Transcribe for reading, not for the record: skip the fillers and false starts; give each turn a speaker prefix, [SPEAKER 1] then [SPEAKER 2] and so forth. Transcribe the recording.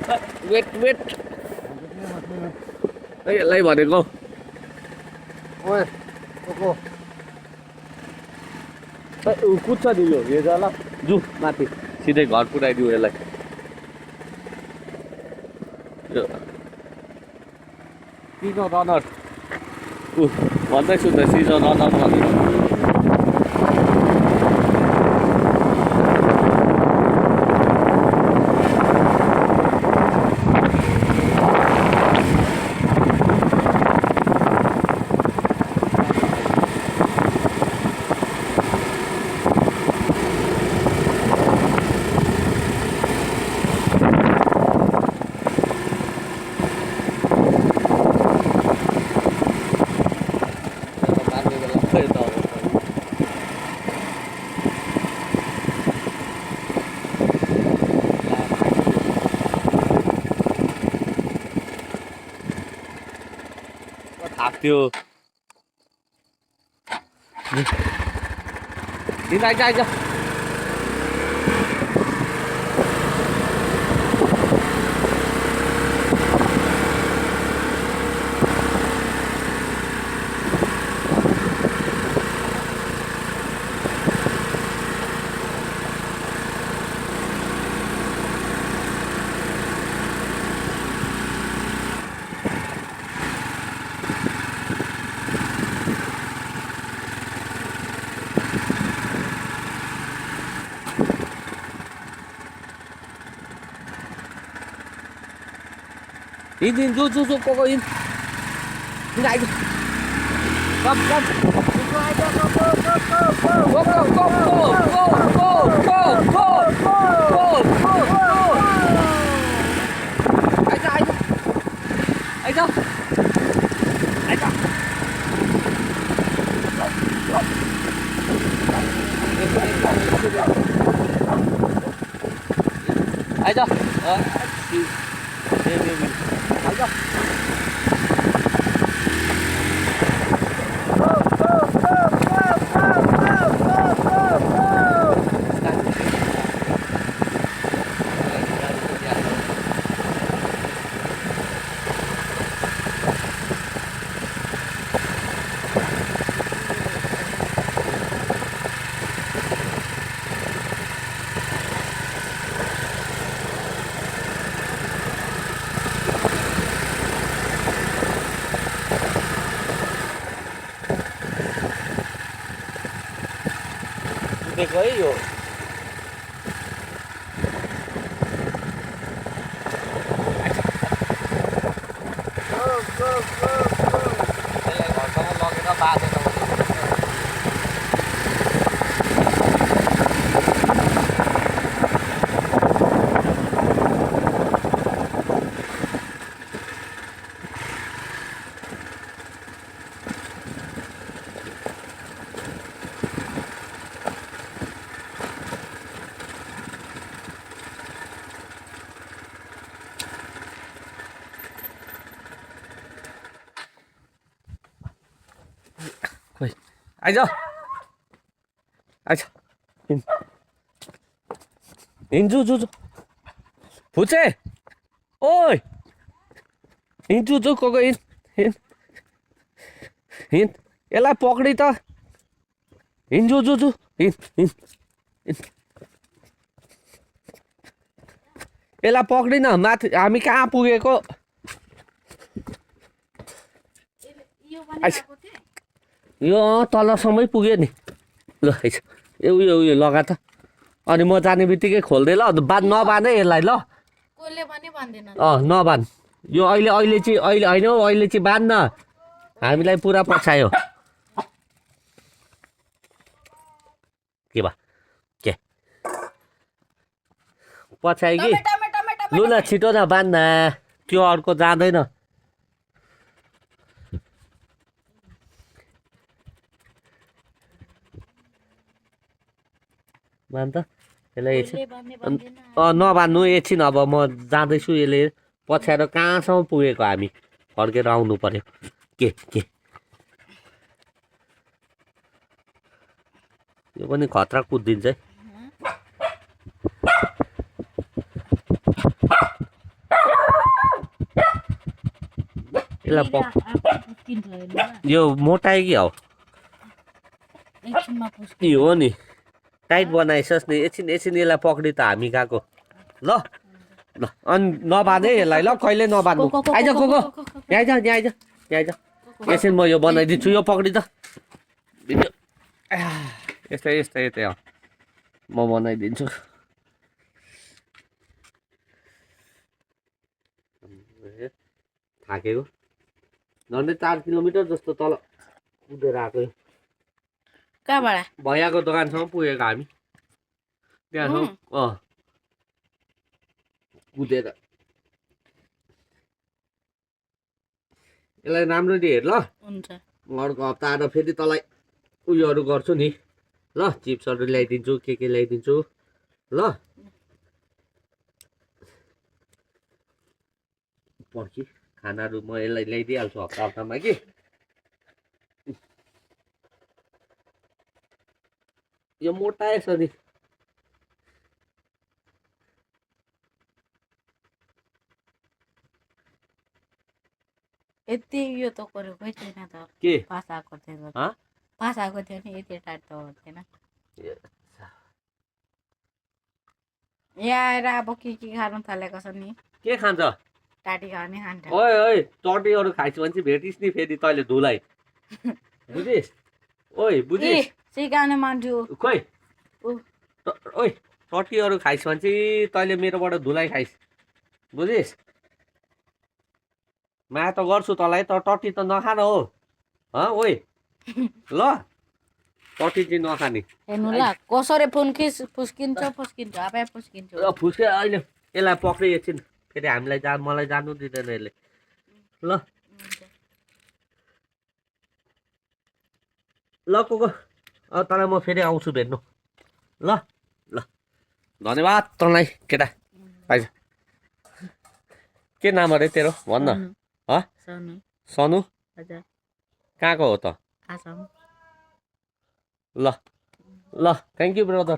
[SPEAKER 1] Weight यसलाई भनेको
[SPEAKER 2] ओए कोको
[SPEAKER 1] कुद्छ नि यो हेर ल जु माथि सिधै घर पुऱ्याइदियो यसलाई सिजन रनर भन्दैछु त सिजन रनर भनेर त्यो आइज आइज In, go in. Này. Come. Go. Anh đâu? Anh đâu? देखो यो Ôi, anh ơi. 인주. 보채. 오이. 인주 거기 인. यसलाई पक्री त हिँड्जु हिँड यसलाई पक्रिन माथि हामी कहाँ पुगेको यो तलसम्मै पुग्यो नि ल उयो लगा त अनि म जाने बित्तिकै खोल्दै ल नबाँधै यसलाई ल नबाँध यो अहिले चाहिँ होइन हौ अहिले चाहिँ बाँध्न हामीलाई पुरा पछायो के भा के पछायो कि लु न छिटो न बाँध्न त्यो अर्को जाँदैन बाँध त यसलाई नबाँध्नु एकछिन अब म जाँदैछु यसले पछ्याएर कहाँसम्म पुगेको हामी फर्केर आउनु पर्यो के यो पनि खतरा कुद्दिन्छ है यसलाई
[SPEAKER 3] फेरि आफू पुस्किन्छ हेर्नु ल।
[SPEAKER 1] यो मोटाइ कि हो
[SPEAKER 3] एकछिनमा
[SPEAKER 1] नि
[SPEAKER 3] पुस्किन्छ।
[SPEAKER 1] हो नि टाइट बनाइसस् नि एकछिन यसलाई पक्रि त हामी गएको ल ल अनि नबाँध है यसलाई ल कहिले नबाँध्नु आइज को यहाँ आइज यहाँ आइज यहाँ आइज एकछिन म यो बनाइदिन्छु यो पक्रि त भिडियो यस्तै यस्तै यतै हो म बनाइदिन्छु थाकेको झन्डै 4 किलोमिटर जस्तो तल कुदेर आएको
[SPEAKER 3] कहाँबाट?
[SPEAKER 1] भैयाको दोकानसम्म पुगेको हामी त्यहाँसम्म कुदेर यसलाई राम्ररी हेर ल
[SPEAKER 3] हुन्छ।
[SPEAKER 1] अर्को हप्ता आएर फेरि तँलाई उयोहरू गर्छु नि ल चिप्सहरू ल्याइदिन्छु के ल्याइदिन्छु ल पर्खी खानाहरू म यसलाई ल्याइदिइहाल्छु हप्तामा कि यो मोटाएछ नि
[SPEAKER 3] यति यो त गरेकै थिएन त
[SPEAKER 1] के
[SPEAKER 3] पास आएको थियो
[SPEAKER 1] हँ?
[SPEAKER 3] पास आएको थियो नि यति टाइट त थिएन। यहाँ आएर अब के खानु थालेको छ नि
[SPEAKER 1] के खान्छ
[SPEAKER 3] टाटी खाने खान्छ।
[SPEAKER 1] ओइ ओइ चटीहरू खाइस् भने चाहिँ भेटिस् नि फेरि तैँले धुलाई बुझिस् ओइ बुझिस्
[SPEAKER 3] सिकाउने मान्छु
[SPEAKER 1] खोइ
[SPEAKER 3] ऊ
[SPEAKER 1] ओइ चटीहरू खाइस् भने चाहिँ तैँले मेरोबाट धुलाई खाइस् बुझिस् माया त गर्छु तँलाई तर टट्टी त नखान हो ओइ ल टट्टी चाहिँ नखाने
[SPEAKER 3] हेर्नु ल कसरी फुस्किन्छ आफै फुस्किन्छ।
[SPEAKER 1] फुस्के अहिले यसलाई पक्रि एकछिन फेरि हामीलाई मलाई जानु दिँदैन यसले ल ल को अब तँलाई म फेरि आउँछु भेट्नु ल ल धन्यवाद तँलाई केटा आइज के नाम अरे तेरो भन्न सनु कहाँको हो त
[SPEAKER 3] आसाम।
[SPEAKER 1] ल ल थ्याङ्क यू ब्रदर